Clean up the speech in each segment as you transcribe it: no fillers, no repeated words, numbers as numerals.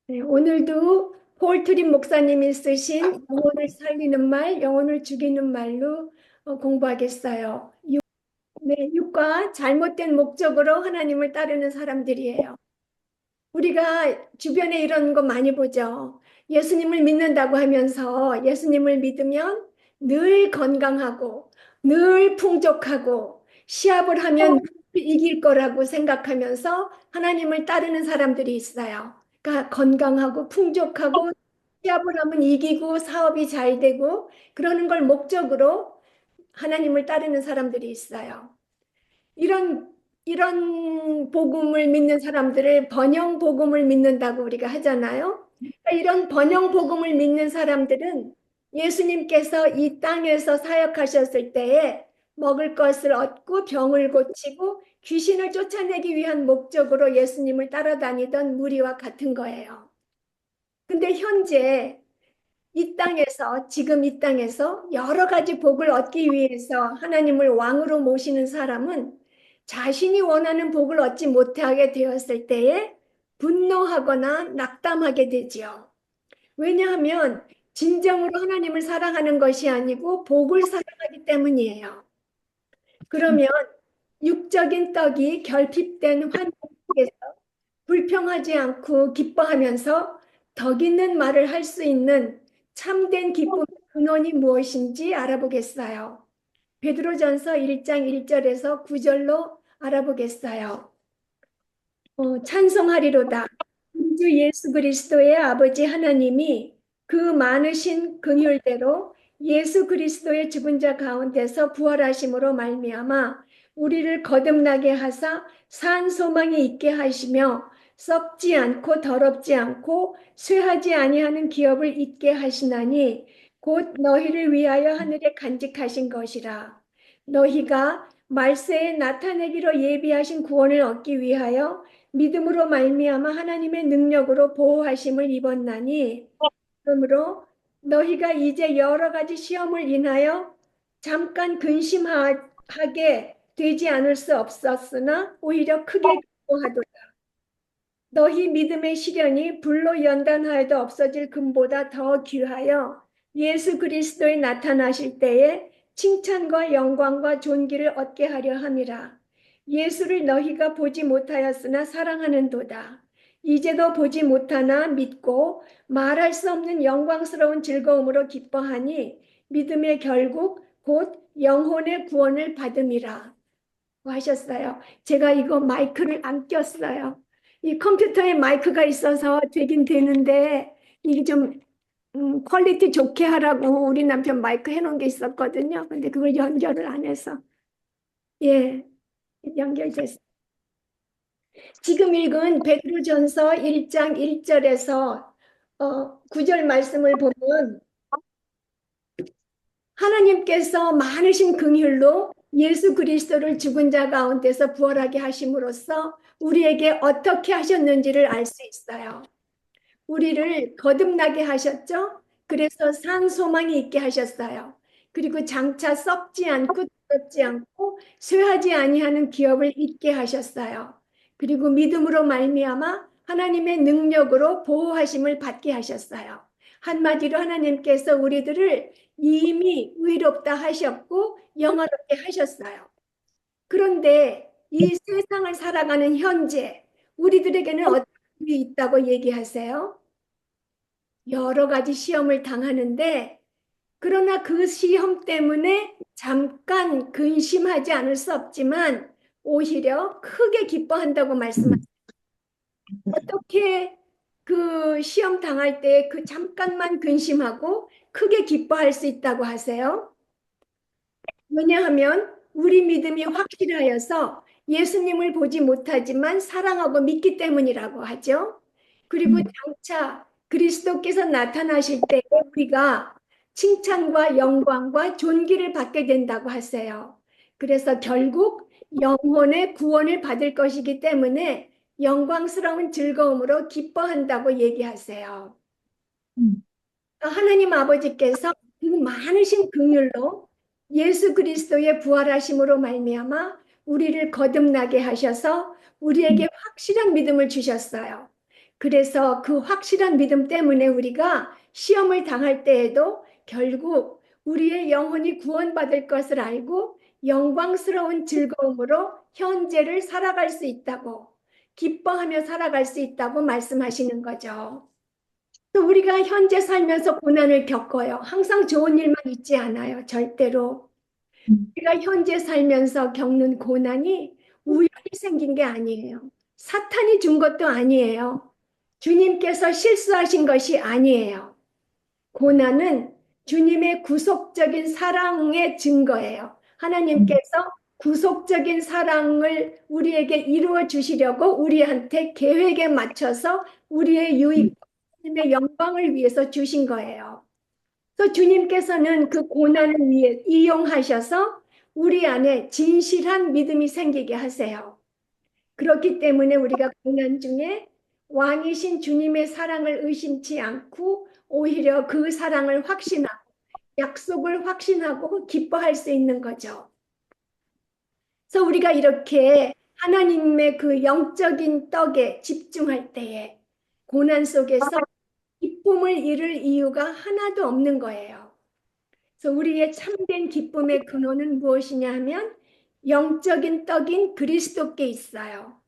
네, 오늘도 폴 트림 목사님이 쓰신 영혼을 살리는 말, 영혼을 죽이는 말로 공부하겠어요. 네, 육과 잘못된 목적으로 하나님을 따르는 사람들이에요. 우리가 주변에 이런 거 많이 보죠. 예수님을 믿는다고 하면서 예수님을 믿으면 늘 건강하고 늘 풍족하고 시합을 하면 이길 거라고 생각하면서 하나님을 따르는 사람들이 있어요. 그러니까 건강하고 풍족하고 시합을 하면 이기고 사업이 잘 되고 그러는 걸 목적으로 하나님을 따르는 사람들이 있어요. 이런 복음을 믿는 사람들을 번영 복음을 믿는다고 우리가 하잖아요. 그러니까 이런 번영 복음을 믿는 사람들은 예수님께서 이 땅에서 사역하셨을 때에 먹을 것을 얻고 병을 고치고 귀신을 쫓아내기 위한 목적으로 예수님을 따라다니던 무리와 같은 거예요. 근데 현재 지금 이 땅에서 여러 가지 복을 얻기 위해서 하나님을 왕으로 모시는 사람은 자신이 원하는 복을 얻지 못하게 되었을 때에 분노하거나 낙담하게 되지요. 왜냐하면 진정으로 하나님을 사랑하는 것이 아니고 복을 사랑하기 때문이에요. 그러면 육적인 떡이 결핍된 환경 속에서 불평하지 않고 기뻐하면서 덕 있는 말을 할 수 있는 참된 기쁨의 근원이 무엇인지 알아보겠어요. 베드로전서 1장 1절에서 9절로 알아보겠어요. 찬송하리로다. 우리 주 예수 그리스도의 아버지 하나님이 그 많으신 긍휼대로 예수 그리스도의 죽은 자 가운데서 부활하심으로 말미암아 우리를 거듭나게 하사 산 소망이 있게 하시며 썩지 않고 더럽지 않고 쇠하지 아니하는 기업을 있게 하시나니 곧 너희를 위하여 하늘에 간직하신 것이라. 너희가 말세에 나타내기로 예비하신 구원을 얻기 위하여 믿음으로 말미암아 하나님의 능력으로 보호하심을 입었나니, 그러므로 너희가 이제 여러 가지 시험을 인하여 잠깐 근심하게 되지 않을 수 없었으나 오히려 크게 기뻐하도다. 너희 믿음의 시련이 불로 연단하여도 없어질 금보다 더 귀하여 예수 그리스도에 나타나실 때에 칭찬과 영광과 존귀를 얻게 하려 함이라. 예수를 너희가 보지 못하였으나 사랑하는도다. 이제도 보지 못하나 믿고 말할 수 없는 영광스러운 즐거움으로 기뻐하니 믿음의 결국 곧 영혼의 구원을 받음이라. 하셨어요. 제가 이거 마이크를 안 꼈어요. 이 컴퓨터에 마이크가 있어서 되긴 되는데 이게 좀 퀄리티 좋게 하라고 우리 남편 마이크 해놓은 게 있었거든요. 근데 그걸 연결을 안 해서 예 연결됐어요. 지금 읽은 베드로전서 1장 1절에서 9절 말씀을 보면 하나님께서 많으신 긍휼로 예수 그리스도를 죽은 자 가운데서 부활하게 하심으로써 우리에게 어떻게 하셨는지를 알 수 있어요. 우리를 거듭나게 하셨죠. 그래서 산 소망이 있게 하셨어요. 그리고 장차 썩지 않고 더럽지 않고 쇠하지 아니하는 기업을 잊게 하셨어요. 그리고 믿음으로 말미암아 하나님의 능력으로 보호하심을 받게 하셨어요. 한마디로 하나님께서 우리들을 이미 의롭다 하셨고 영화롭게 하셨어요. 그런데 이 세상을 살아가는 현재 우리들에게는 어떤 일이 있다고 얘기하세요? 여러 가지 시험을 당하는데 그러나 그 시험 때문에 잠깐 근심하지 않을 수 없지만 오히려 크게 기뻐한다고 말씀하세요. 어떻게 그 시험 당할 때 그 잠깐만 근심하고 크게 기뻐할 수 있다고 하세요? 왜냐하면 우리 믿음이 확실하여서 예수님을 보지 못하지만 사랑하고 믿기 때문이라고 하죠. 그리고 장차 그리스도께서 나타나실 때 우리가 칭찬과 영광과 존귀를 받게 된다고 하세요. 그래서 결국 영혼의 구원을 받을 것이기 때문에 영광스러운 즐거움으로 기뻐한다고 얘기하세요. 하나님 아버지께서 그 많으신 긍휼로 예수 그리스도의 부활하심으로 말미암아 우리를 거듭나게 하셔서 우리에게 확실한 믿음을 주셨어요. 그래서 그 확실한 믿음 때문에 우리가 시험을 당할 때에도 결국 우리의 영혼이 구원받을 것을 알고 영광스러운 즐거움으로 현재를 살아갈 수 있다고, 기뻐하며 살아갈 수 있다고 말씀하시는 거죠. 또 우리가 현재 살면서 고난을 겪어요. 항상 좋은 일만 있지 않아요. 절대로. 우리가 현재 살면서 겪는 고난이 우연히 생긴 게 아니에요. 사탄이 준 것도 아니에요. 주님께서 실수하신 것이 아니에요. 고난은 주님의 구속적인 사랑의 증거예요. 하나님께서 구속적인 사랑을 우리에게 이루어 주시려고 우리한테 계획에 맞춰서 우리의 유익과 하나님의 영광을 위해서 주신 거예요. 또 주님께서는 그 고난을 위해 이용하셔서 우리 안에 진실한 믿음이 생기게 하세요. 그렇기 때문에 우리가 고난 중에 왕이신 주님의 사랑을 의심치 않고 오히려 그 사랑을 확신하고 약속을 확신하고 기뻐할 수 있는 거죠. 그래서 우리가 이렇게 하나님의 그 영적인 떡에 집중할 때에 고난 속에서 기쁨을 잃을 이유가 하나도 없는 거예요. 그래서 우리의 참된 기쁨의 근원은 무엇이냐 하면 영적인 떡인 그리스도께 있어요.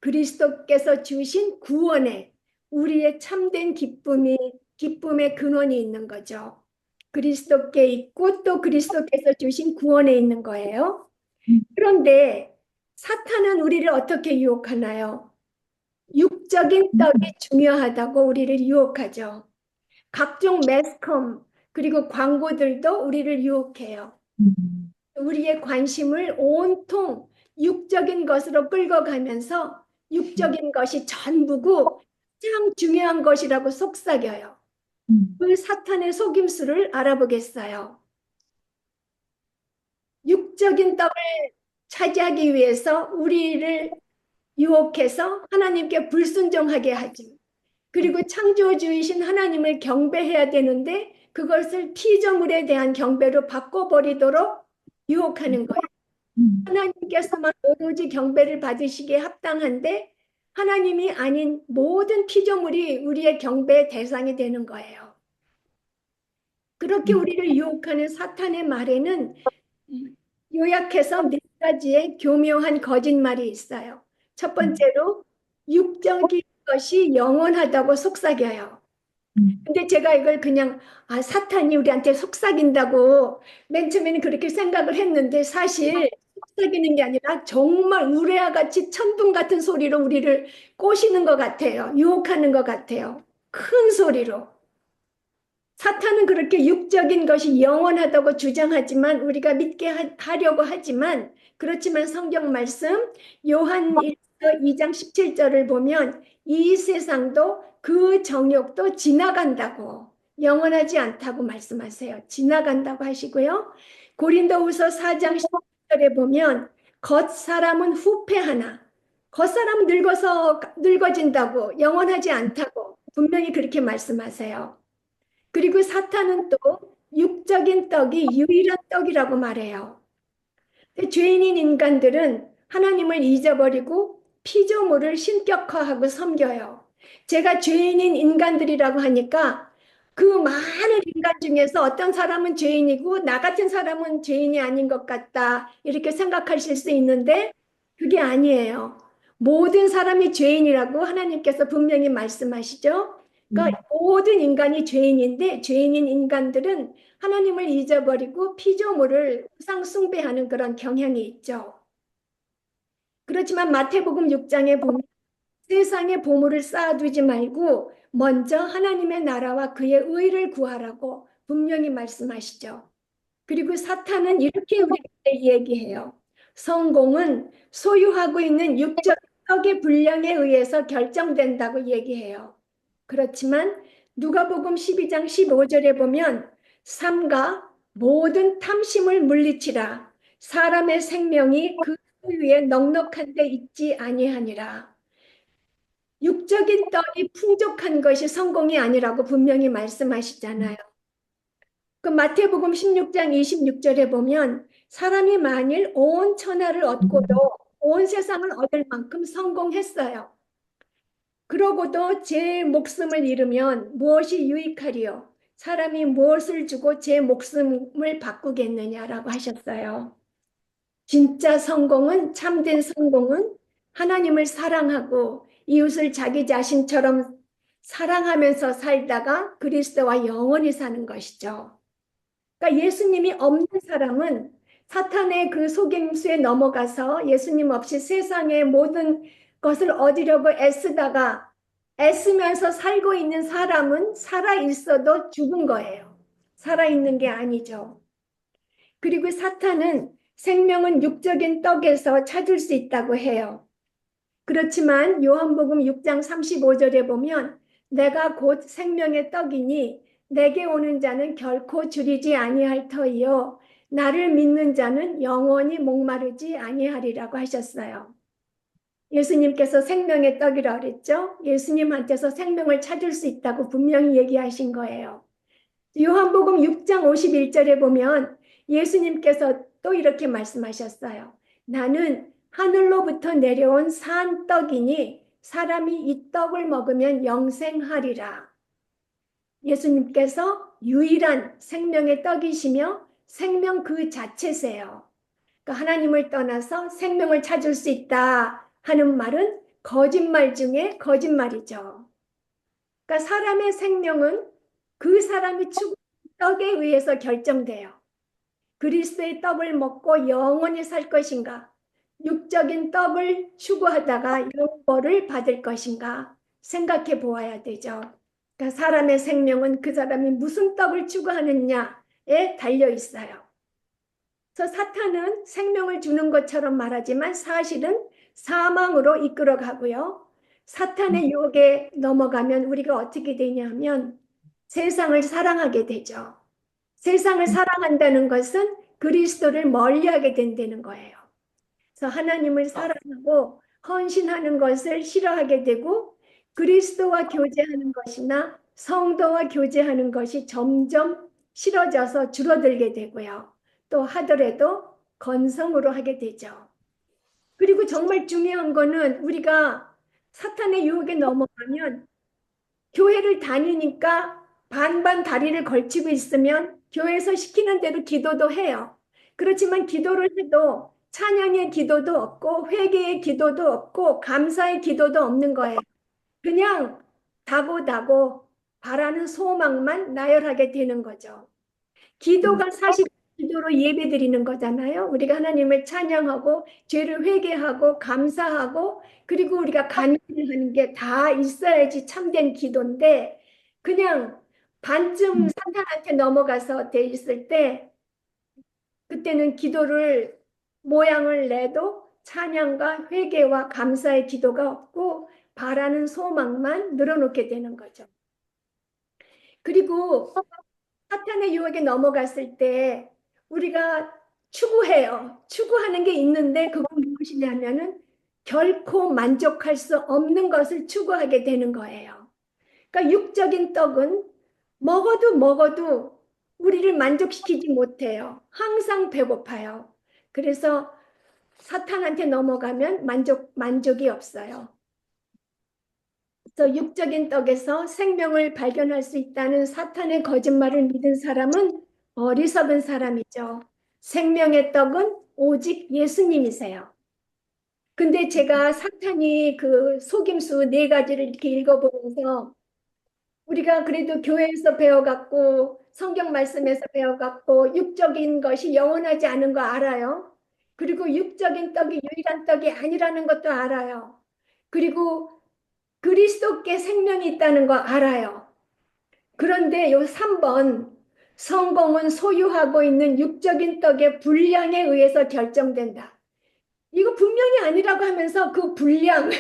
그리스도께서 주신 구원에 우리의 참된 기쁨의 근원이 있는 거죠. 그리스도께 있고 또 그리스도께서 주신 구원에 있는 거예요. 그런데 사탄은 우리를 어떻게 유혹하나요? 육적인 떡이 중요하다고 우리를 유혹하죠. 각종 매스컴 그리고 광고들도 우리를 유혹해요. 우리의 관심을 온통 육적인 것으로 끌고 가면서 육적인 것이 전부고 가장 중요한 것이라고 속삭여요. 그 사탄의 속임수를 알아보겠어요. 육적인 떡을 차지하기 위해서 우리를 유혹해서 하나님께 불순종하게 하지. 그리고 창조주이신 하나님을 경배해야 되는데 그것을 피조물에 대한 경배로 바꿔버리도록 유혹하는 거예요. 하나님께서만 오로지 경배를 받으시기에 합당한데 하나님이 아닌 모든 피조물이 우리의 경배의 대상이 되는 거예요. 그렇게 우리를 유혹하는 사탄의 말에는 요약해서 네 가지의 교묘한 거짓말이 있어요. 첫 번째로 육적인 것이 영원하다고 속삭여요. 근데 제가 이걸 그냥 사탄이 우리한테 속삭인다고 맨 처음에는 그렇게 생각을 했는데 사실 속삭이는 게 아니라 정말 우레와 같이 천둥 같은 소리로 우리를 꼬시는 것 같아요. 유혹하는 것 같아요. 큰 소리로. 사탄은 그렇게 육적인 것이 영원하다고 주장하지만 우리가 믿게 하려고 하지만 그렇지만 성경 말씀 요한 1서 2장 17절을 보면 이 세상도 그 정욕도 지나간다고 영원하지 않다고 말씀하세요. 지나간다고 하시고요. 고린도후서 4장 10절에 보면 겉사람은 후패하나 겉사람은 늙어서 늙어진다고 영원하지 않다고 분명히 그렇게 말씀하세요. 그리고 사탄은 또 육적인 떡이 유일한 떡이라고 말해요. 죄인인 인간들은 하나님을 잊어버리고 피조물을 신격화하고 섬겨요. 제가 죄인인 인간들이라고 하니까 그 많은 인간 중에서 어떤 사람은 죄인이고 나 같은 사람은 죄인이 아닌 것 같다 이렇게 생각하실 수 있는데 그게 아니에요. 모든 사람이 죄인이라고 하나님께서 분명히 말씀하시죠. 그러니까 모든 인간이 죄인인데 죄인인 인간들은 하나님을 잊어버리고 피조물을 우상 숭배하는 그런 경향이 있죠. 그렇지만 마태복음 6장에 보면 세상에 보물을 쌓아두지 말고 먼저 하나님의 나라와 그의 의를 구하라고 분명히 말씀하시죠. 그리고 사탄은 이렇게 우리에게 얘기해요. 성공은 소유하고 있는 육적 의 분량에 의해서 결정된다고 얘기해요. 그렇지만 누가복음 12장 15절에 보면 삼가 모든 탐심을 물리치라. 사람의 생명이 그 소유에 넉넉한 데 있지 아니하니라. 육적인 떡이 풍족한 것이 성공이 아니라고 분명히 말씀하시잖아요. 그 마태복음 16장 26절에 보면 사람이 만일 온 천하를 얻고도 온 세상을 얻을 만큼 성공했어요. 그러고도 제 목숨을 잃으면 무엇이 유익하리요? 사람이 무엇을 주고 제 목숨을 바꾸겠느냐라고 하셨어요. 진짜 성공은, 참된 성공은 하나님을 사랑하고 이웃을 자기 자신처럼 사랑하면서 살다가 그리스도와 영원히 사는 것이죠. 그러니까 예수님이 없는 사람은 사탄의 그 속임수에 넘어가서 예수님 없이 세상의 모든 것을 얻으려고 애쓰면서 살고 있는 사람은 살아 있어도 죽은 거예요. 살아 있는 게 아니죠. 그리고 사탄은 생명은 육적인 떡에서 찾을 수 있다고 해요. 그렇지만 요한복음 6장 35절에 보면 내가 곧 생명의 떡이니 내게 오는 자는 결코 줄이지 아니할 터이요 나를 믿는 자는 영원히 목마르지 아니하리라고 하셨어요. 예수님께서 생명의 떡이라고 그랬죠. 예수님한테서 생명을 찾을 수 있다고 분명히 얘기하신 거예요. 요한복음 6장 51절에 보면 예수님께서 또 이렇게 말씀하셨어요. 나는 하늘로부터 내려온 산 떡이니 사람이 이 떡을 먹으면 영생하리라. 예수님께서 유일한 생명의 떡이시며 생명 그 자체세요. 그러니까 하나님을 떠나서 생명을 찾을 수 있다 하는 말은 거짓말 중에 거짓말이죠. 그러니까 사람의 생명은 그 사람이 추구하는 떡에 의해서 결정돼요. 그리스도의 떡을 먹고 영원히 살 것인가? 육적인 떡을 추구하다가 영벌을 받을 것인가? 생각해 보아야 되죠. 그러니까 사람의 생명은 그 사람이 무슨 떡을 추구하느냐에 달려 있어요. 그래서 사탄은 생명을 주는 것처럼 말하지만 사실은 사망으로 이끌어 가고요. 사탄의 유혹에 넘어가면 우리가 어떻게 되냐면 세상을 사랑하게 되죠. 세상을 사랑한다는 것은 그리스도를 멀리하게 된다는 거예요. 그래서 하나님을 사랑하고 헌신하는 것을 싫어하게 되고 그리스도와 교제하는 것이나 성도와 교제하는 것이 점점 싫어져서 줄어들게 되고요. 또 하더라도 건성으로 하게 되죠. 그리고 정말 중요한 거는 우리가 사탄의 유혹에 넘어가면 교회를 다니니까 반반 다리를 걸치고 있으면 교회에서 시키는 대로 기도도 해요. 그렇지만 기도를 해도 찬양의 기도도 없고 회개의 기도도 없고 감사의 기도도 없는 거예요. 그냥 다고다고 바라는 소망만 나열하게 되는 거죠. 기도가 사실 기도로 예배 드리는 거잖아요. 우리가 하나님을 찬양하고 죄를 회개하고 감사하고 그리고 우리가 간구를 하는 게 다 있어야지 참된 기도인데 그냥 반쯤 사탄한테 넘어가서 돼 있을 때 그때는 기도를 모양을 내도 찬양과 회개와 감사의 기도가 없고 바라는 소망만 늘어놓게 되는 거죠. 그리고 사탄의 유혹에 넘어갔을 때 우리가 추구해요. 추구하는 게 있는데 그건 무엇이냐면은 결코 만족할 수 없는 것을 추구하게 되는 거예요. 그러니까 육적인 떡은 먹어도 우리를 만족시키지 못해요. 항상 배고파요. 그래서 사탄한테 넘어가면 만족이 없어요. 그래서 육적인 떡에서 생명을 발견할 수 있다는 사탄의 거짓말을 믿은 사람은 어리석은 사람이죠. 생명의 떡은 오직 예수님이세요. 근데 제가 사탄이 그 속임수 네 가지를 이렇게 읽어보면서 우리가 그래도 교회에서 배워갖고 성경 말씀에서 배워갖고 육적인 것이 영원하지 않은 거 알아요. 그리고 육적인 떡이 유일한 떡이 아니라는 것도 알아요. 그리고 그리스도께 생명이 있다는 거 알아요. 그런데 요 3번 성공은 소유하고 있는 육적인 떡의 분량에 의해서 결정된다. 이거 분명히 아니라고 하면서 그 분량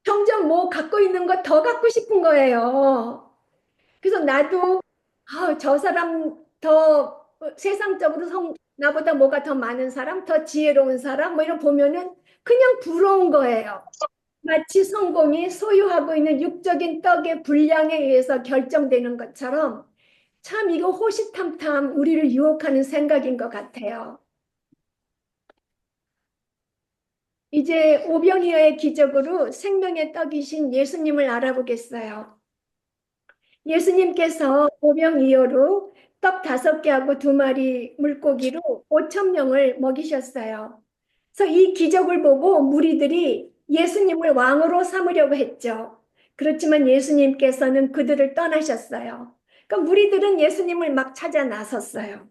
점점 뭐 갖고 있는 거 더 갖고 싶은 거예요. 그래서 나도 저 사람 더 세상적으로 나보다 뭐가 더 많은 사람, 더 지혜로운 사람 뭐 이런 보면은 그냥 부러운 거예요. 마치 성공이 소유하고 있는 육적인 떡의 분량에 의해서 결정되는 것처럼 참 이거 호시탐탐 우리를 유혹하는 생각인 것 같아요. 이제 오병이어의 기적으로 생명의 떡이신 예수님을 알아보겠어요. 예수님께서 오병이어로 떡 5개하고 2마리 물고기로 5천 명을 먹이셨어요. 그래서 이 기적을 보고 무리들이 예수님을 왕으로 삼으려고 했죠. 그렇지만 예수님께서는 그들을 떠나셨어요. 그러니까 무리들은 예수님을 막 찾아 나섰어요.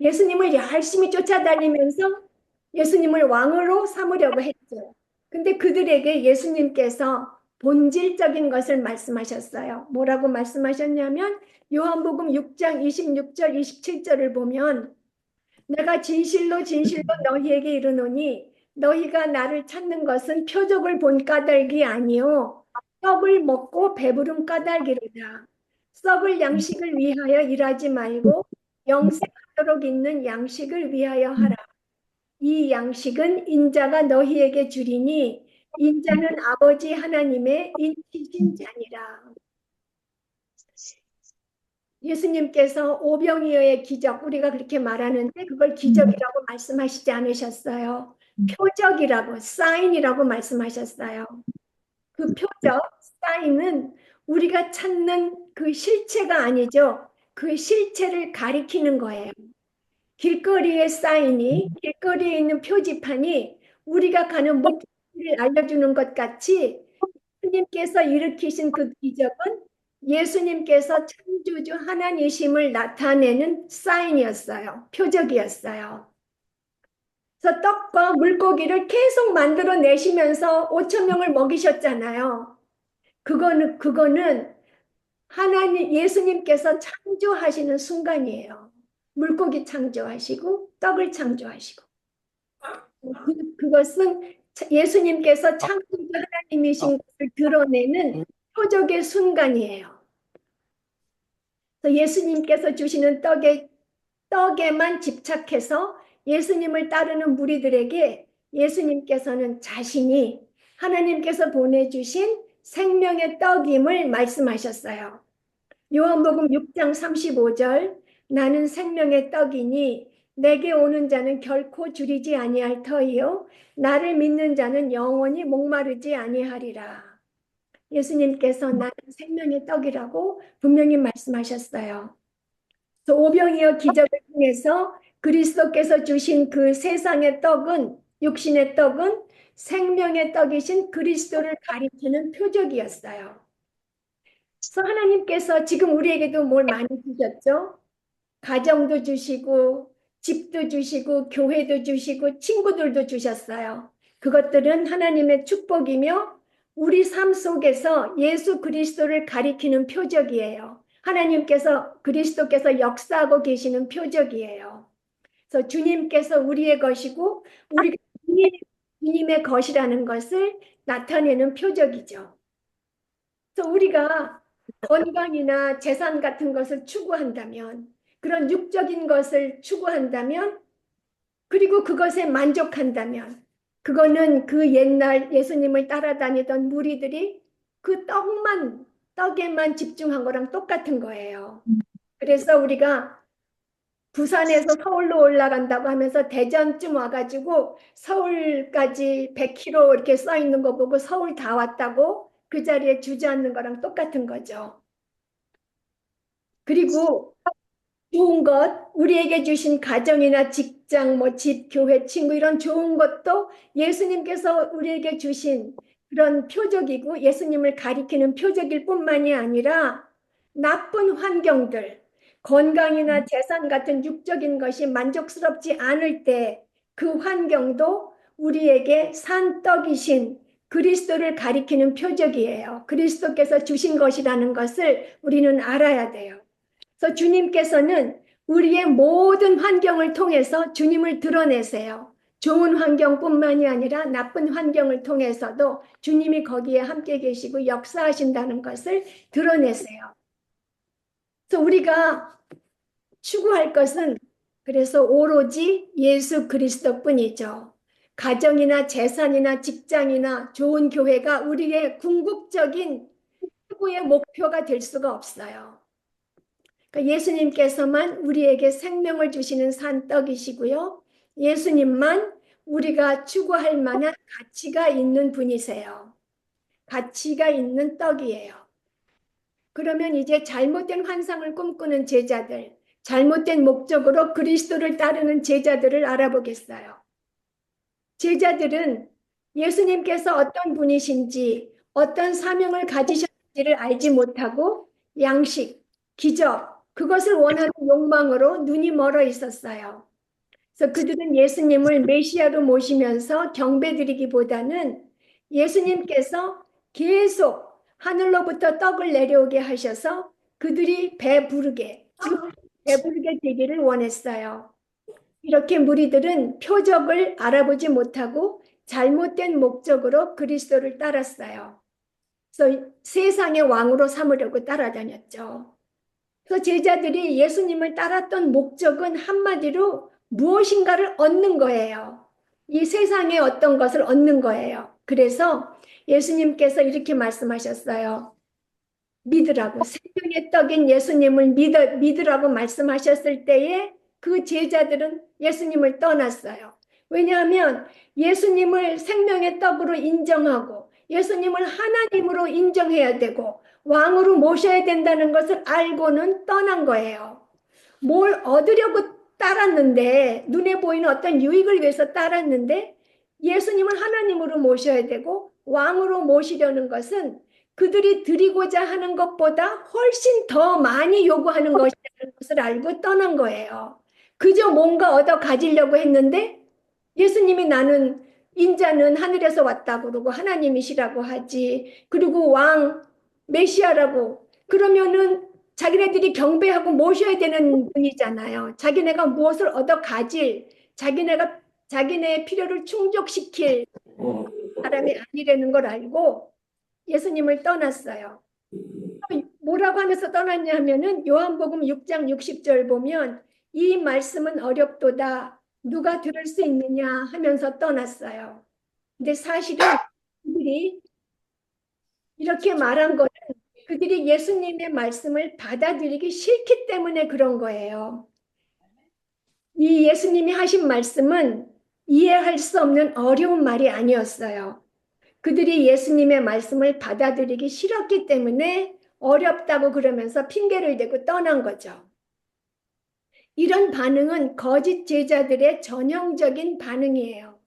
예수님을 열심히 쫓아다니면서 예수님을 왕으로 삼으려고 했죠. 근데 그들에게 예수님께서 본질적인 것을 말씀하셨어요. 뭐라고 말씀하셨냐면 요한복음 6장 26절 27절을 보면 내가 진실로 진실로 너희에게 이르노니 너희가 나를 찾는 것은 표적을 본 까닭이 아니요 떡을 먹고 배부른 까닭이로다. 썩을 양식을 위하여 일하지 말고 영생하도록 있는 양식을 위하여 하라. 이 양식은 인자가 너희에게 주리니 인자는 아버지 하나님의 인치신 자니라. 예수님께서 오병이어의 기적, 우리가 그렇게 말하는데 그걸 기적이라고 말씀하시지 않으셨어요. 표적이라고, 사인이라고 말씀하셨어요. 그 표적, 사인은 우리가 찾는 그 실체가 아니죠. 그 실체를 가리키는 거예요. 길거리의 사인이, 길거리에 있는 표지판이 우리가 가는 목적지를 알려주는 것 같이 예수님께서 일으키신 그 기적은 예수님께서 창조주 하나님이심을 나타내는 사인이었어요. 표적이었어요. 그래서 떡과 물고기를 계속 만들어 내시면서 5천 명을 먹이셨잖아요. 그거는 하나님, 예수님께서 창조하시는 순간이에요. 물고기 창조하시고 떡을 창조하시고. 그것은 예수님께서 창조주 하나님이신 것을 드러내는 표적의 순간이에요. 그래서 예수님께서 주시는 떡에만 집착해서 예수님을 따르는 무리들에게 예수님께서는 자신이 하나님께서 보내주신 생명의 떡임을 말씀하셨어요. 요한복음 6장 35절 나는 생명의 떡이니 내게 오는 자는 결코 줄이지 아니할 터이요 나를 믿는 자는 영원히 목마르지 아니하리라. 예수님께서 나는 생명의 떡이라고 분명히 말씀하셨어요. 오병이어 기적을 통해서 그리스도께서 주신 그 세상의 떡은 육신의 떡은 생명의 떡이신 그리스도를 가리키는 표적이었어요. 그래서 하나님께서 지금 우리에게도 뭘 많이 주셨죠? 가정도 주시고 집도 주시고 교회도 주시고 친구들도 주셨어요. 그것들은 하나님의 축복이며 우리 삶 속에서 예수 그리스도를 가리키는 표적이에요. 하나님께서 그리스도께서 역사하고 계시는 표적이에요. 그래서 주님께서 우리의 것이고 우리가 주님의 것이라는 것을 나타내는 표적이죠. 그래서 우리가 건강이나 재산 같은 것을 추구한다면 그런 육적인 것을 추구한다면 그리고 그것에 만족한다면 그거는 그 옛날 예수님을 따라다니던 무리들이 그 떡에만 집중한 거랑 똑같은 거예요. 그래서 우리가 부산에서 서울로 올라간다고 하면서 대전쯤 와가지고 서울까지 100km 이렇게 써 있는 거 보고 서울 다 왔다고 그 자리에 주저앉는 거랑 똑같은 거죠. 그리고 좋은 것, 우리에게 주신 가정이나 직장, 뭐 집, 교회, 친구 이런 좋은 것도 예수님께서 우리에게 주신 그런 표적이고 예수님을 가리키는 표적일 뿐만이 아니라 나쁜 환경들, 건강이나 재산 같은 육적인 것이 만족스럽지 않을 때 그 환경도 우리에게 산떡이신 그리스도를 가리키는 표적이에요. 그리스도께서 주신 것이라는 것을 우리는 알아야 돼요. 그래서 주님께서는 우리의 모든 환경을 통해서 주님을 드러내세요. 좋은 환경뿐만이 아니라 나쁜 환경을 통해서도 주님이 거기에 함께 계시고 역사하신다는 것을 드러내세요. 그래서 우리가 추구할 것은 그래서 오로지 예수 그리스도뿐이죠. 가정이나 재산이나 직장이나 좋은 교회가 우리의 궁극적인 최고의 목표가 될 수가 없어요. 그러니까 예수님께서만 우리에게 생명을 주시는 산떡이시고요. 예수님만 우리가 추구할 만한 가치가 있는 분이세요. 가치가 있는 떡이에요. 그러면 이제 잘못된 환상을 꿈꾸는 제자들, 잘못된 목적으로 그리스도를 따르는 제자들을 알아보겠어요. 제자들은 예수님께서 어떤 분이신지, 어떤 사명을 가지셨는지를 알지 못하고 양식, 기적, 그것을 원하는 욕망으로 눈이 멀어 있었어요. 그래서 그들은 예수님을 메시아로 모시면서 경배드리기보다는 예수님께서 계속 하늘로부터 떡을 내려오게 하셔서 그들이 배부르게, 즉 배부르게 되기를 원했어요. 이렇게 무리들은 표적을 알아보지 못하고 잘못된 목적으로 그리스도를 따랐어요. 그래서 세상의 왕으로 삼으려고 따라다녔죠. 그래서 제자들이 예수님을 따랐던 목적은 한마디로 무엇인가를 얻는 거예요. 이 세상에 어떤 것을 얻는 거예요. 그래서 예수님께서 이렇게 말씀하셨어요. 믿으라고. 생명의 떡인 예수님을 믿으라고 말씀하셨을 때에 그 제자들은 예수님을 떠났어요. 왜냐하면 예수님을 생명의 떡으로 인정하고 예수님을 하나님으로 인정해야 되고 왕으로 모셔야 된다는 것을 알고는 떠난 거예요. 뭘 얻으려고 따랐는데, 눈에 보이는 어떤 유익을 위해서 따랐는데 예수님을 하나님으로 모셔야 되고 왕으로 모시려는 것은 그들이 드리고자 하는 것보다 훨씬 더 많이 요구하는 것이라는 것을 알고 떠난 거예요. 그저 뭔가 얻어 가지려고 했는데 예수님이 나는 인자는 하늘에서 왔다고 그러고 하나님이시라고 하지. 그리고 왕 메시아라고 그러면은 자기네들이 경배하고 모셔야 되는 분이잖아요. 자기네가 무엇을 얻어 가질, 자기네의 필요를 충족시킬 사람이 아니라는 걸 알고 예수님을 떠났어요. 뭐라고 하면서 떠났냐 하면은 요한복음 6장 60절 보면 이 말씀은 어렵도다. 누가 들을 수 있느냐 하면서 떠났어요. 근데 사실은 그들이 이렇게 말한 거는 그들이 예수님의 말씀을 받아들이기 싫기 때문에 그런 거예요. 이 예수님이 하신 말씀은 이해할 수 없는 어려운 말이 아니었어요. 그들이 예수님의 말씀을 받아들이기 싫었기 때문에 어렵다고 그러면서 핑계를 대고 떠난 거죠. 이런 반응은 거짓 제자들의 전형적인 반응이에요.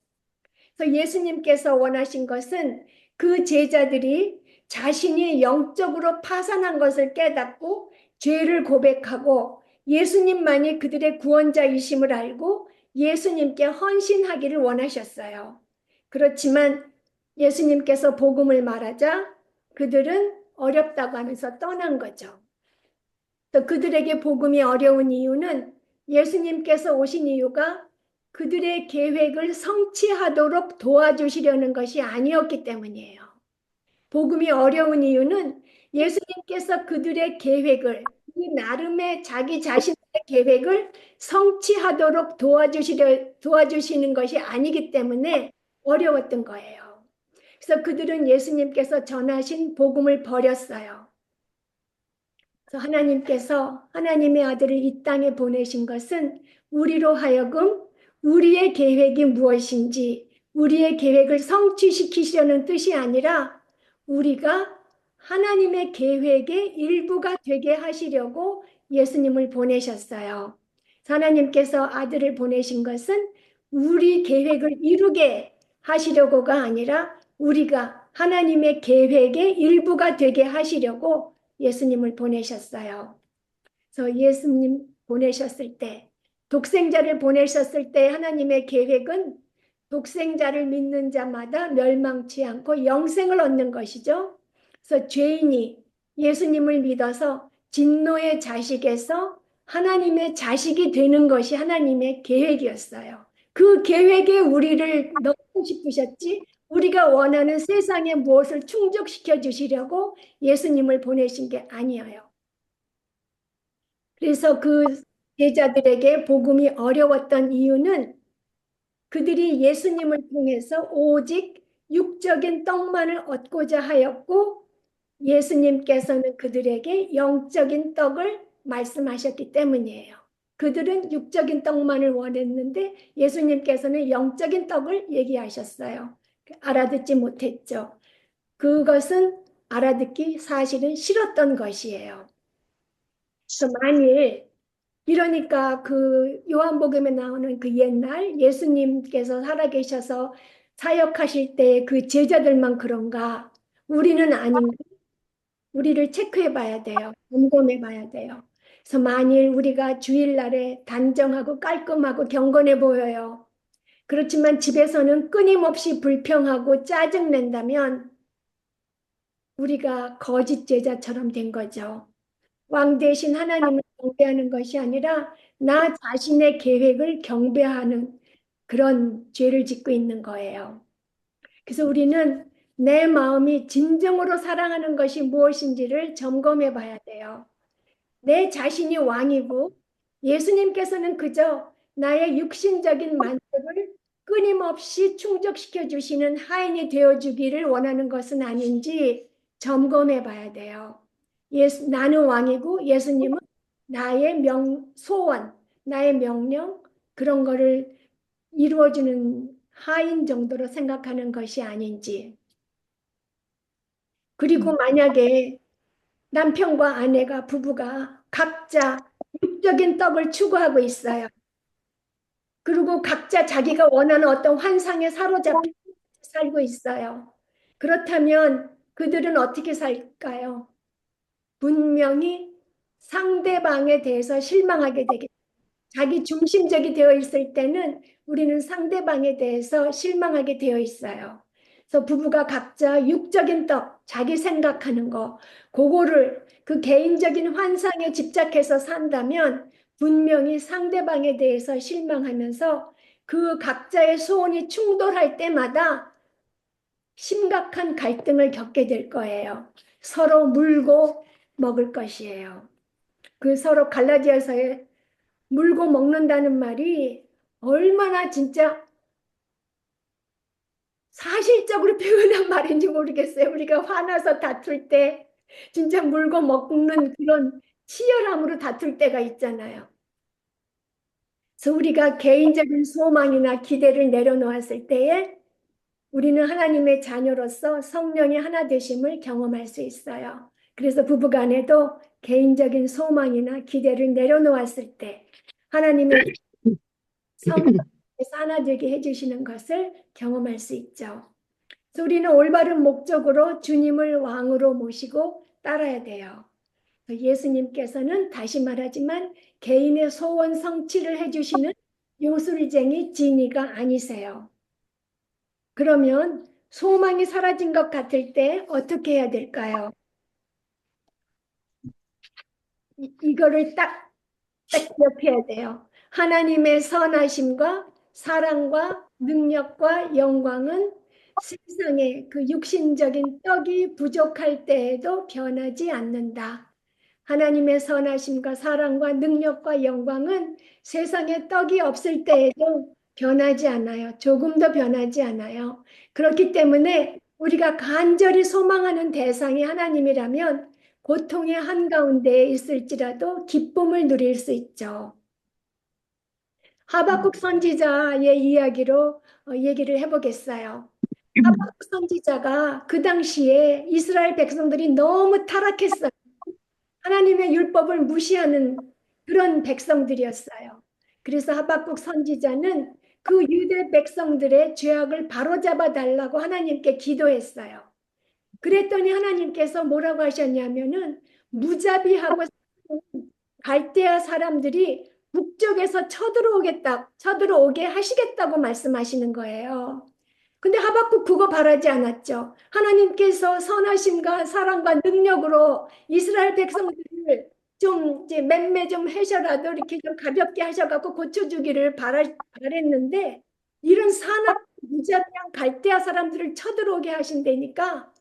그래서 예수님께서 원하신 것은 그 제자들이 자신이 영적으로 파산한 것을 깨닫고 죄를 고백하고 예수님만이 그들의 구원자이심을 알고 예수님께 헌신하기를 원하셨어요. 그렇지만 예수님께서 복음을 말하자 그들은 어렵다고 하면서 떠난 거죠. 또 그들에게 복음이 어려운 이유는 예수님께서 오신 이유가 그들의 계획을 성취하도록 도와주시려는 것이 아니었기 때문이에요. 복음이 어려운 이유는 예수님께서 그들의 계획을, 그 나름의 자기 자신의 계획을 성취하도록 도와주시는 것이 아니기 때문에 어려웠던 거예요. 그래서 그들은 예수님께서 전하신 복음을 버렸어요. 그래서 하나님께서 하나님의 아들을 이 땅에 보내신 것은 우리로 하여금 우리의 계획이 무엇인지 우리의 계획을 성취시키시려는 뜻이 아니라 우리가 하나님의 계획의 일부가 되게 하시려고 예수님을 보내셨어요. 하나님께서 아들을 보내신 것은 우리 계획을 이루게 하시려고가 아니라 우리가 하나님의 계획의 일부가 되게 하시려고 예수님을 보내셨어요. 그래서 예수님 보내셨을 때, 독생자를 보내셨을 때 하나님의 계획은 독생자를 믿는 자마다 멸망치 않고 영생을 얻는 것이죠. 그래서 죄인이 예수님을 믿어서 진노의 자식에서 하나님의 자식이 되는 것이 하나님의 계획이었어요. 그 계획에 우리를 넣고 싶으셨지 우리가 원하는 세상에 무엇을 충족시켜 주시려고 예수님을 보내신 게 아니에요. 그래서 그 제자들에게 복음이 어려웠던 이유는 그들이 예수님을 통해서 오직 육적인 떡만을 얻고자 하였고 예수님께서는 그들에게 영적인 떡을 말씀하셨기 때문이에요. 그들은 육적인 떡만을 원했는데 예수님께서는 영적인 떡을 얘기하셨어요. 알아듣지 못했죠. 그것은 알아듣기 사실은 싫었던 것이에요. 그래서 만일 이러니까 그 요한복음에 나오는 그 옛날 예수님께서 살아계셔서 사역하실 때 그 제자들만 그런가? 우리는 아닌가? 우리를 체크해 봐야 돼요. 점검해 봐야 돼요. 그래서 만일 우리가 주일날에 단정하고 깔끔하고 경건해 보여요. 그렇지만 집에서는 끊임없이 불평하고 짜증낸다면 우리가 거짓 제자처럼 된 거죠. 왕 대신 하나님을 경배하는 것이 아니라 나 자신의 계획을 경배하는 그런 죄를 짓고 있는 거예요. 그래서 우리는 내 마음이 진정으로 사랑하는 것이 무엇인지를 점검해 봐야 돼요. 내 자신이 왕이고 예수님께서는 그저 나의 육신적인 만족을 끊임없이 충족시켜 주시는 하인이 되어 주기를 원하는 것은 아닌지 점검해 봐야 돼요. 나는 왕이고 예수님은 나의 소원, 나의 명령 그런 거를 이루어주는 하인 정도로 생각하는 것이 아닌지. 그리고 만약에 남편과 아내가 부부가 각자 육적인 떡을 추구하고 있어요. 그리고 각자 자기가 원하는 어떤 환상에 사로잡혀 살고 있어요. 그렇다면 그들은 어떻게 살까요? 분명히 상대방에 대해서 실망하게 되겠죠. 자기 중심적이 되어 있을 때는 우리는 상대방에 대해서 실망하게 되어 있어요. 그래서 부부가 각자 육적인 떡, 자기 생각하는 거, 그거를 그 개인적인 환상에 집착해서 산다면 분명히 상대방에 대해서 실망하면서 그 각자의 소원이 충돌할 때마다 심각한 갈등을 겪게 될 거예요. 서로 물고 먹을 것이에요. 그 서로 갈라디아서에 물고 먹는다는 말이 얼마나 진짜 사실적으로 표현한 말인지 모르겠어요. 우리가 화나서 다툴 때 진짜 물고 먹는 그런 치열함으로 다툴 때가 있잖아요. 그래서 우리가 개인적인 소망이나 기대를 내려놓았을 때에 우리는 하나님의 자녀로서 성령의 하나 되심을 경험할 수 있어요. 그래서 부부간에도 개인적인 소망이나 기대를 내려놓았을 때 하나님의 성령께서 하나 되게 해주시는 것을 경험할 수 있죠. 그래서 우리는 올바른 목적으로 주님을 왕으로 모시고 따라야 돼요. 예수님께서는 다시 말하지만 개인의 소원 성취를 해주시는 요술쟁이 지니가 아니세요. 그러면 소망이 사라진 것 같을 때 어떻게 해야 될까요? 이거를 딱 기억해야 돼요. 하나님의 선하심과 사랑과 능력과 영광은 세상에 그 육신적인 떡이 부족할 때에도 변하지 않는다. 하나님의 선하심과 사랑과 능력과 영광은 세상에 떡이 없을 때에도 변하지 않아요. 조금도 변하지 않아요. 그렇기 때문에 우리가 간절히 소망하는 대상이 하나님이라면 고통의 한가운데에 있을지라도 기쁨을 누릴 수 있죠. 하박국 선지자의 이야기로 얘기를 해보겠어요. 하박국 선지자가 그 당시에 이스라엘 백성들이 너무 타락했어요. 하나님의 율법을 무시하는 그런 백성들이었어요. 그래서 하박국 선지자는 그 유대 백성들의 죄악을 바로잡아 달라고 하나님께 기도했어요. 그랬더니 하나님께서 뭐라고 하셨냐면은 무자비하고 갈대아 사람들이 북쪽에서 쳐들어오게 하시겠다고 말씀하시는 거예요. 근데 하박국 그거 바라지 않았죠. 하나님께서 선하심과 사랑과 능력으로 이스라엘 백성들을 좀 이제 맴매 좀 해셔라도 이렇게 좀 가볍게 하셔갖고 고쳐주기를 바랬는데 이런 사납 무자비한 갈대아 사람들을 쳐들어오게 하신다니까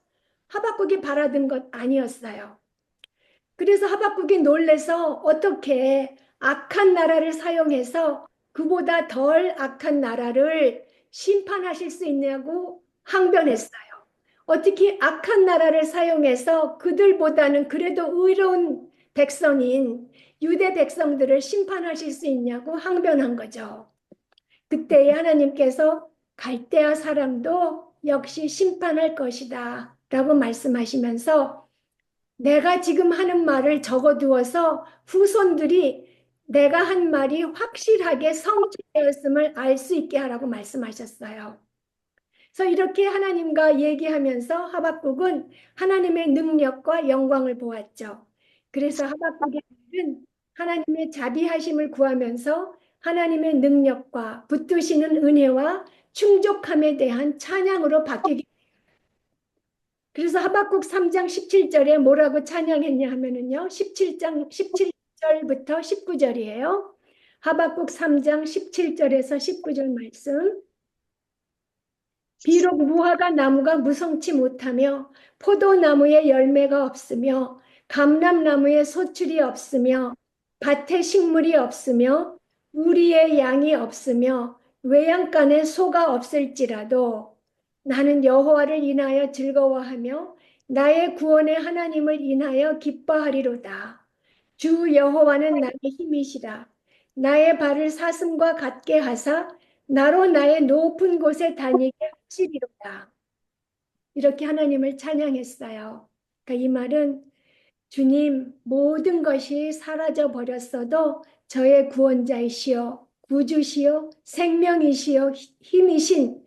하박국이 바라던 것 아니었어요. 그래서 하박국이 놀래서 어떻게 악한 나라를 사용해서 그보다 덜 악한 나라를 심판하실 수 있냐고 항변했어요. 어떻게 악한 나라를 사용해서 그들보다는 그래도 의로운 백성인 유대 백성들을 심판하실 수 있냐고 항변한 거죠. 그때 하나님께서 갈대아 사람도 역시 심판할 것이다 라고 말씀하시면서 내가 지금 하는 말을 적어두어서 후손들이 내가 한 말이 확실하게 성취되었음을 알 수 있게 하라고 말씀하셨어요. 그래서 이렇게 하나님과 얘기하면서 하박국은 하나님의 능력과 영광을 보았죠. 그래서 하박국의 글은 하나님의 자비하심을 구하면서 하나님의 능력과 붙드시는 은혜와 충족함에 대한 찬양으로 바뀌게. 그래서 하박국 3장 17절에 뭐라고 찬양했냐 하면은요. 17장 17절부터 19절이에요. 하박국 3장 17절에서 19절 말씀. 비록 무화과 나무가 무성치 못하며 포도나무에 열매가 없으며 감람나무에 소출이 없으며 밭에 식물이 없으며 우리의 양이 없으며 외양간에 소가 없을지라도 나는 여호와를 인하여 즐거워하며 나의 구원의 하나님을 인하여 기뻐하리로다. 주 여호와는 나의 힘이시라. 나의 발을 사슴과 같게 하사 나로 나의 높은 곳에 다니게 하시리로다. 이렇게 하나님을 찬양했어요. 그러니까 이 말은 주님 모든 것이 사라져 버렸어도 저의 구원자이시여 구주시여 생명이시여 힘이신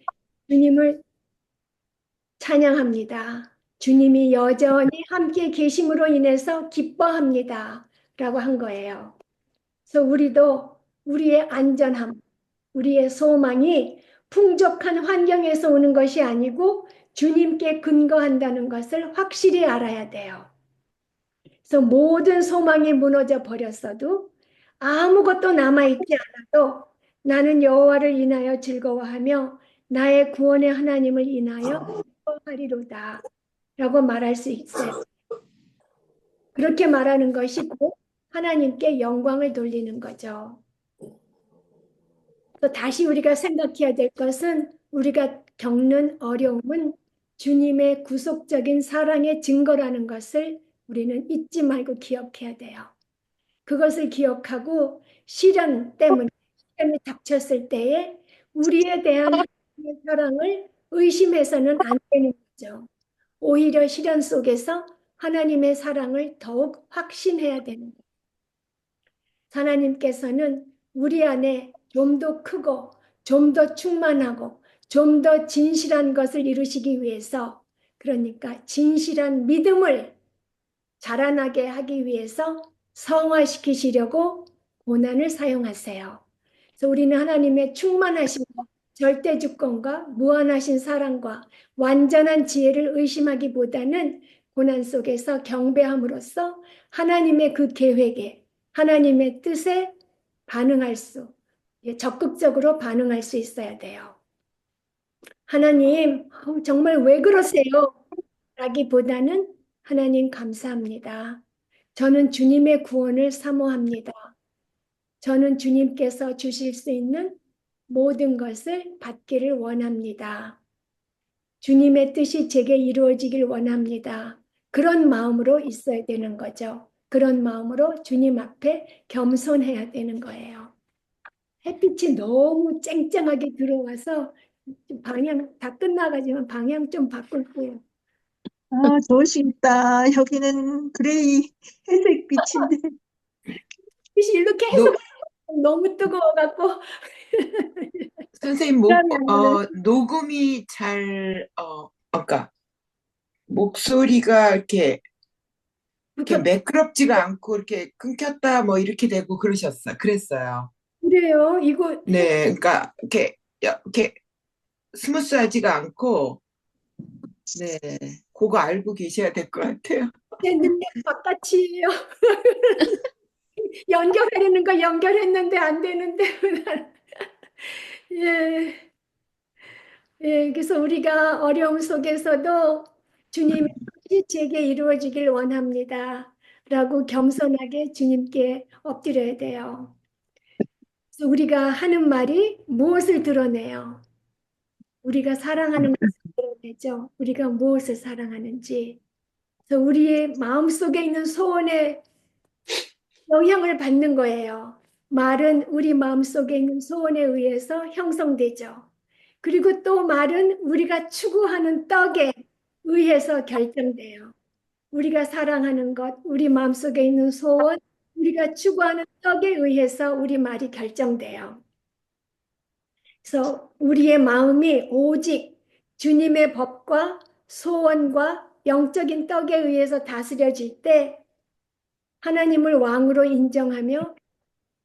주님을 찬양합니다. 주님이 여전히 함께 계심으로 인해서 기뻐합니다. 라고 한 거예요. 그래서 우리도 우리의 안전함, 우리의 소망이 풍족한 환경에서 오는 것이 아니고 주님께 근거한다는 것을 확실히 알아야 돼요. 그래서 모든 소망이 무너져 버렸어도 아무것도 남아있지 않아도 나는 여호와를 인하여 즐거워하며 나의 구원의 하나님을 인하여 기뻐하리로다 라고 말할 수 있어요. 그렇게 말하는 것이 곧 하나님께 영광을 돌리는 거죠. 또 다시 우리가 생각해야 될 것은 우리가 겪는 어려움은 주님의 구속적인 사랑의 증거라는 것을 우리는 잊지 말고 기억해야 돼요. 그것을 기억하고 시련 때문에 시련이 닥쳤을 때에 우리에 대한 하나님의 사랑을 의심해서는 안 되는 거죠. 오히려 시련 속에서 하나님의 사랑을 더욱 확신해야 되는 거예요. 하나님께서는 우리 안에 좀 더 크고 좀 더 충만하고 좀 더 진실한 것을 이루시기 위해서 그러니까 진실한 믿음을 자라나게 하기 위해서 성화시키시려고 고난을 사용하세요. 그래서 우리는 하나님의 충만하심과 절대 주권과 무한하신 사랑과 완전한 지혜를 의심하기보다는 고난 속에서 경배함으로써 하나님의 그 계획에 하나님의 뜻에 반응할 수, 적극적으로 반응할 수 있어야 돼요. 하나님, 정말 왜 그러세요? 라기보다는 하나님 감사합니다. 저는 주님의 구원을 사모합니다. 저는 주님께서 주실 수 있는 모든 것을 받기를 원합니다. 주님의 뜻이 제게 이루어지길 원합니다. 그런 마음으로 있어야 되는 거죠. 그런 마음으로 주님 앞에 겸손해야 되는 거예요. 햇빛이 너무 쨍쨍하게 들어와서 방향 다 끝나가지만 방향 좀 바꿀게요. 아, 좋으시겠다. 여기는 그레이 회색 빛인데. 빛이 일로 계속 노, 너무 뜨거워갖고 선생님, 그러면은 녹음이 아까 목소리가 이렇게 붙어 매끄럽지가 않고 이렇게 끊겼다 뭐 이렇게 되고 그랬어요. 그래요. 이거 네, 그러니까 이렇게 스무스하지가 않고, 네, 그거 알고 계셔야 될 것 같아요. 제 능력 바깥이에요. 연결하려는 거 연결했는데 안 되는데 예, 예. 그래서 우리가 어려움 속에서도 주님의 뜻이 제게 이루어지길 원합니다. 라고 겸손하게 주님께 엎드려야 돼요. 그래서 우리가 하는 말이 무엇을 드러내요? 우리가 사랑하는 것을 드러내죠. 우리가 무엇을 사랑하는지. 그래서 우리의 마음속에 있는 소원에 영향을 받는 거예요. 말은 우리 마음속에 있는 소원에 의해서 형성되죠. 그리고 또 말은 우리가 추구하는 떡에 의해서 결정돼요. 우리가 사랑하는 것, 우리 마음속에 있는 소원, 우리가 추구하는 떡에 의해서 우리 말이 결정돼요. 그래서 우리의 마음이 오직 주님의 법과 소원과 영적인 떡에 의해서 다스려질 때 하나님을 왕으로 인정하며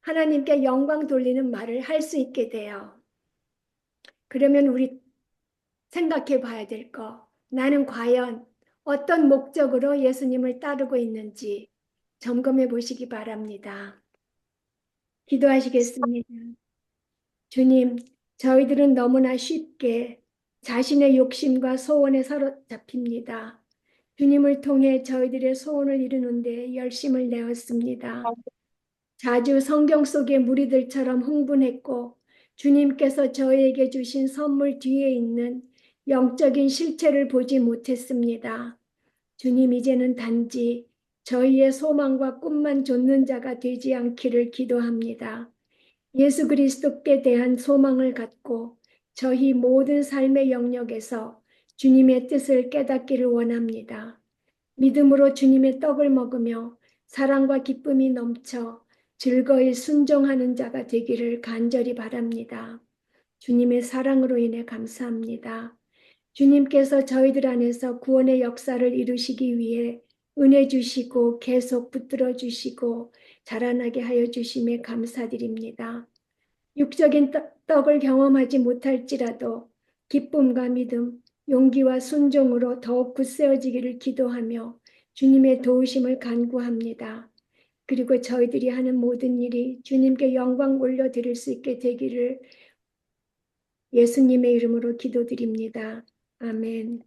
하나님께 영광 돌리는 말을 할 수 있게 돼요. 그러면 우리 생각해 봐야 될 거. 나는 과연 어떤 목적으로 예수님을 따르고 있는지 점검해 보시기 바랍니다. 기도하시겠습니다. 주님, 저희들은 너무나 쉽게 자신의 욕심과 소원에 사로잡힙니다. 주님을 통해 저희들의 소원을 이루는데 열심을 내었습니다. 자주 성경 속의 무리들처럼 흥분했고 주님께서 저희에게 주신 선물 뒤에 있는 영적인 실체를 보지 못했습니다. 주님, 이제는 단지 저희의 소망과 꿈만 좇는 자가 되지 않기를 기도합니다. 예수 그리스도께 대한 소망을 갖고 저희 모든 삶의 영역에서 주님의 뜻을 깨닫기를 원합니다. 믿음으로 주님의 떡을 먹으며 사랑과 기쁨이 넘쳐 즐거이 순종하는 자가 되기를 간절히 바랍니다. 주님의 사랑으로 인해 감사합니다. 주님께서 저희들 안에서 구원의 역사를 이루시기 위해 은혜 주시고 계속 붙들어 주시고 자라나게 하여 주심에 감사드립니다. 육적인 떡을 경험하지 못할지라도 기쁨과 믿음, 용기와 순종으로 더욱 굳세어지기를 기도하며 주님의 도우심을 간구합니다. 그리고 저희들이 하는 모든 일이 주님께 영광 올려드릴 수 있게 되기를 예수님의 이름으로 기도드립니다. 아멘.